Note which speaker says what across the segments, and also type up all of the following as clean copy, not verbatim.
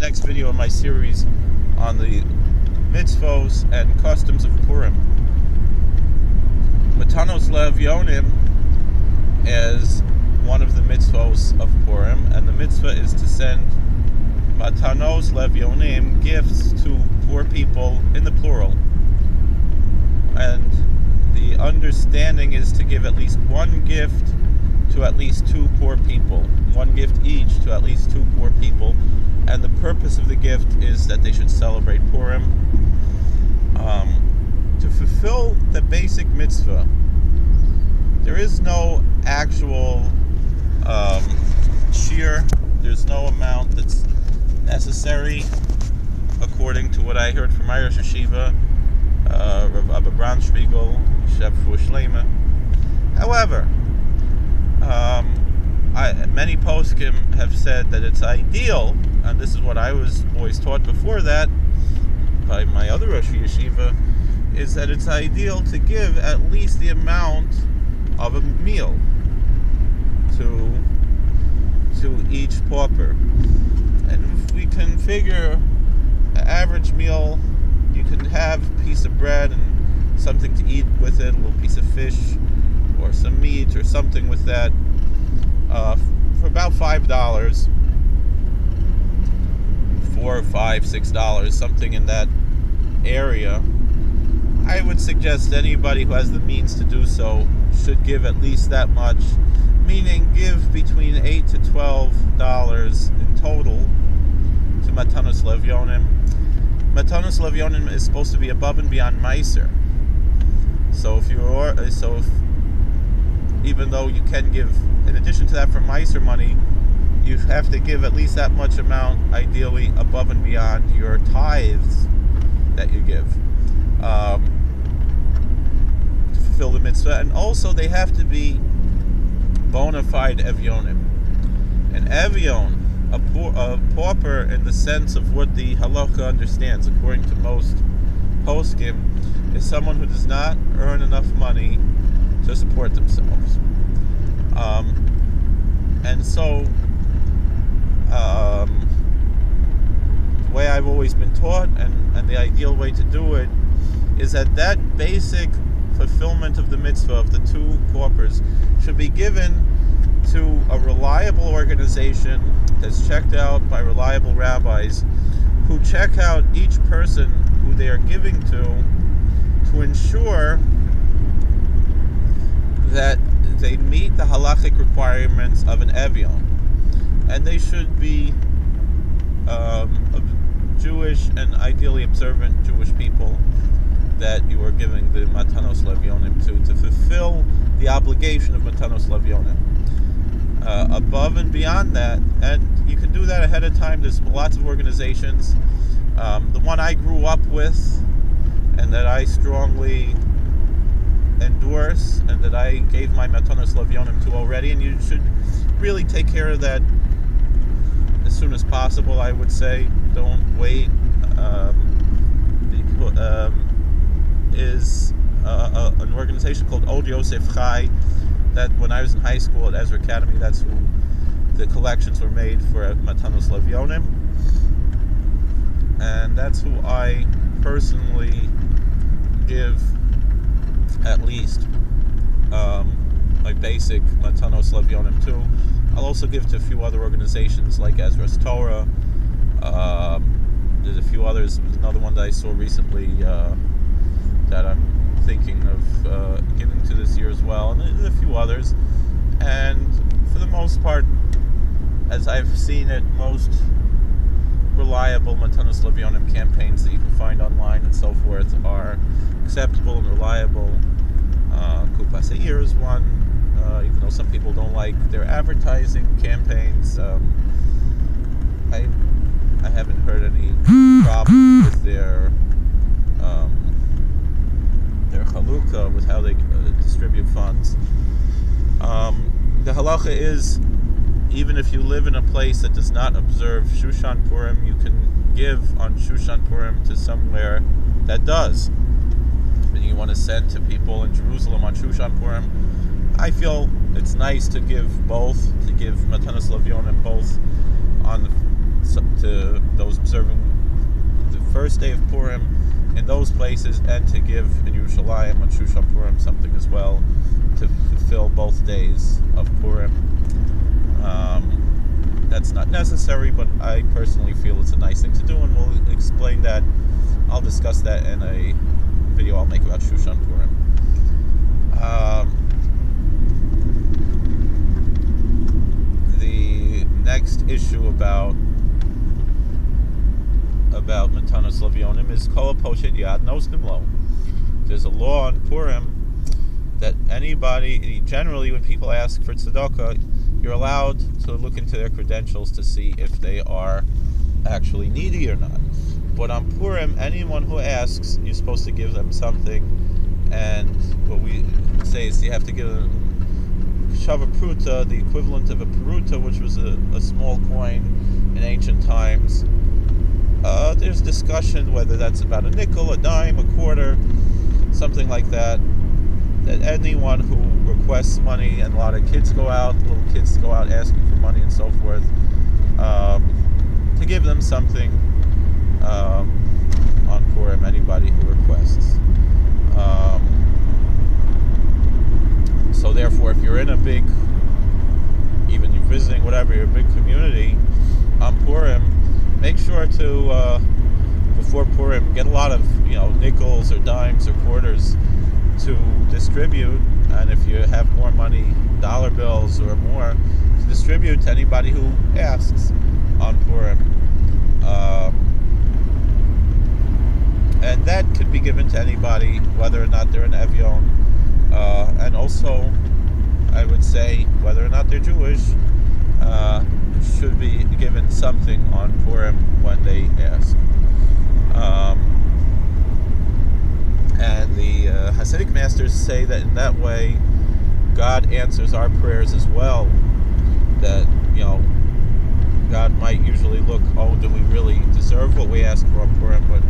Speaker 1: next video in my series on the mitzvos and customs of Purim. Matanos Levyonim is one of the mitzvos of Purim, and the mitzvah is to send matanos Levyonim, gifts to poor people, in the plural. And the understanding is to give at least one gift to at least two poor people. One gift each to at least two poor people. And the purpose of the gift is that they should celebrate Purim. To fulfill the basic mitzvah, there is no actual shear. There's no amount that's necessary, according to what I heard from my Rosh Yeshiva, Rav Abba Braunspiegel, Sheffu Shleima. However, many poskim have said that it's ideal, and this is what I was always taught before that by my other Rosh Yeshiva, is that it's ideal to give at least the amount of a meal to each pauper. And if we can figure an average meal, you can have a piece of bread and something to eat with it, a little piece of fish or some meat or something with that, for about $5, $4, $5, $6, something in that area. I would suggest anybody who has the means to do so should give at least that much, meaning give between $8 to $12 in total to Matanos Levyonim. Matanos Levyonim is supposed to be above and beyond Meiser. So even though you can give, in addition to that, for Meiser money, you have to give at least that much amount, ideally above and beyond your tithes that you give, to fulfill the mitzvah. And also they have to be bona fide evyonim. An evyon, a pauper in the sense of what the halacha understands, according to most poskim, is someone who does not earn enough money to support themselves. And so the way I've always been taught, and the ideal way to do it, is that basic fulfillment of the mitzvah of the two paupers should be given to a reliable organization that's checked out by reliable rabbis, who check out each person who they are giving to ensure that they meet the halachic requirements of an evyon, and they should be Jewish and ideally observant Jewish people that you are giving the matanos levyonim to fulfill the obligation of matanos levyonim. Above and beyond that, and you can do that ahead of time. There's lots of organizations. The one I grew up with and that I strongly endorse and that I gave my matanos levyonim to already, and you should really take care of that as soon as possible, I would say. Don't wait. Is an organization called Od Yosef Chai, that when I was in high school at Ezra Academy, that's who the collections were made for matanos levyonim, and that's who I personally give at least my basic matanos levyonim to. I'll also give to a few other organizations like Ezra's Torah. There's a few others. There's another one that I saw recently that I'm thinking of giving to this year as well, and there's a few others. And for the most part, as I've seen it, most reliable matanos levyonim campaigns that you can find online and so forth are acceptable and reliable. Kupas Ha'ir is one, even though some people don't like their advertising campaigns. I haven't heard any problem with their chalukah, with how they distribute funds. The halacha is, even if you live in a place that does not observe Shushan Purim, you can give on Shushan Purim to somewhere that does. And you want to send to people in Jerusalem on Shushan Purim, I feel it's nice to give both, to give matanos levyonim both on to those observing the first day of Purim in those places, and to give in Yerushalayim on Shushan Purim something as well to fulfill both days of Purim. That's not necessary, but I personally feel it's a nice thing to do, and we'll explain that. I'll discuss that in a video I'll make about Shushan Purim. The next issue about matanos levionim is kol poshet yad nosnim lo. There's a law on Purim that anybody, generally when people ask for tzedakah, you're allowed to look into their credentials to see if they are actually needy or not. But on Purim, anyone who asks, you're supposed to give them something, and what we say is you have to give them shava pruta, the equivalent of a peruta, which was a small coin in ancient times. There's discussion whether that's about a nickel, a dime, a quarter, something like that. That anyone who requests money, and a lot of kids go out, little kids go out asking for money and so forth, to give them something on Purim, anybody who requests. So therefore, if you're in a big, even you're visiting, whatever, you're a big community on Purim, make sure to, before Purim, get a lot of, nickels or dimes or quarters to distribute, and if you have more money, dollar bills or more, to distribute to anybody who asks on Purim. And that could be given to anybody, whether or not they're an Evion, and also, I would say, whether or not they're Jewish, should be given something on Purim when they ask. And the Hasidic masters say that in that way, God answers our prayers as well. That, God might usually look, do we really deserve what we ask for on Purim? But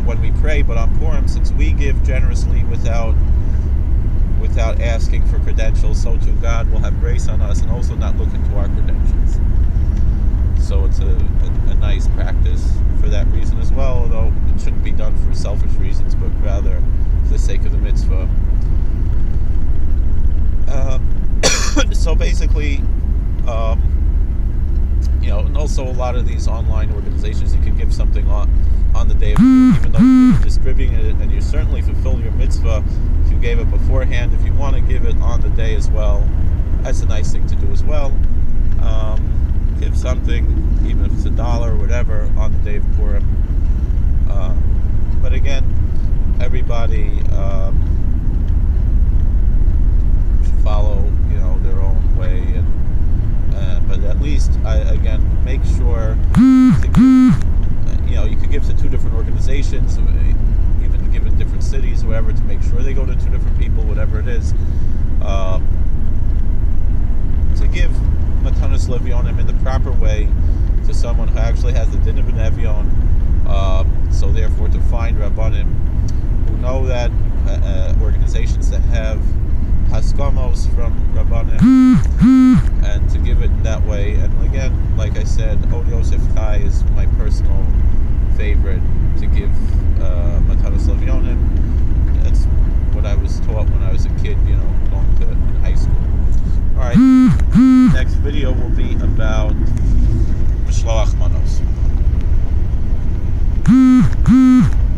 Speaker 1: when we pray, but on Purim, since we give generously without asking for credentials, so too God will have grace on us and also not look into our credentials. So it's a nice practice for that reason as well, although it shouldn't be done for selfish reasons, but rather for the sake of the mitzvah. So basically, and also a lot of these online organizations, you can give something on the day of Purim, even though you're distributing it, and you certainly fulfill your mitzvah if you gave it beforehand. If you want to give it on the day as well, that's a nice thing to do as well. Give something, even if it's $1 or whatever, on the day of Purim. But again, everybody should follow, their own way, but at least, make sure to give, you could give to 2 different organizations, even give in different cities, whatever, to make sure they go to 2 different people, whatever it is, to give matanos levionim in the proper way to someone who actually has the din of an evion. So therefore, to find rabbanim who know that, organizations that have haskamos from rabbanim, and to give it that way. And again, like I said, Od Yosef Chai is my personal favorite to give matanos levionim. That's what I was taught when I was a kid, going to high school. Alright, next video will be about Mishloach